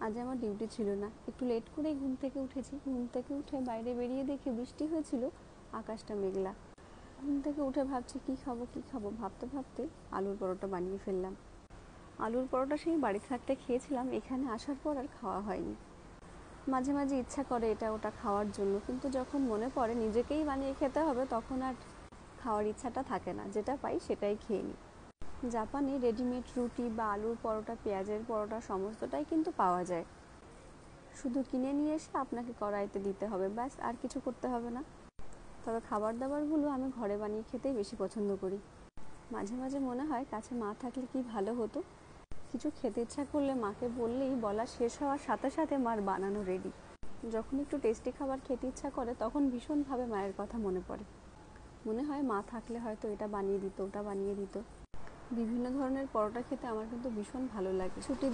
আজ আমার ডিউটি ছিল না, একটু লেট করেই ঘুম থেকে উঠেছি। ঘুম থেকে উঠে বাইরে বেরিয়ে দেখি বৃষ্টি হয়েছিল, আকাশটা মেঘলা। ঘুম থেকে উঠে ভাবছি কি খাবো কি খাবো, ভাবতে ভাবতে আলুর পরোটা বানিয়ে ফেললাম। আলুর পরোটা সেই বাড়ি থাকতে খেয়েছিলাম, এখানে আসার পর আর খাওয়া হয়নি। মাঝে মাঝে ইচ্ছা করে এটা ওটা খাওয়ার জন্য, কিন্তু যখন মনে পড়ে নিজেকেই বানিয়ে খেতে হবে তখন আর খাওয়ার ইচ্ছাটা থাকে না, যেটা পাই সেটাই খেয়ে নিই। জাপানে রেডিমেড রুটি বা আলুর পরোটা, পেঁয়াজের পরোটা সমস্তটাই কিন্তু পাওয়া যায়। শুধু কিনে নিয়ে এসে আপনাকে কড়াইতে দিতে হবে, ব্যাস, আর কিছু করতে হবে না। তবে খাবার দাবারগুলো আমি ঘরে বানিয়ে খেতেই বেশি পছন্দ করি। মাঝে মাঝে মনে হয় কাছে মা থাকলে কি ভালো হতো। কিছু খেতে ইচ্ছা করলে মাকে বললেই বলা শেষ হওয়ার সাথে সাথে মার বানানো রেডি। যখন একটু টেস্টি খাবার খেতে ইচ্ছা করে তখন ভীষণভাবে মায়ের কথা মনে পড়ে। মনে হয় মা থাকলে হয়তো এটা বানিয়ে দিত, ওটা বানিয়ে দিত। বিভিন্ন ধরনের পরোটা খেতে আমার কিন্তু ভীষণ ভালো লাগে। ছুটির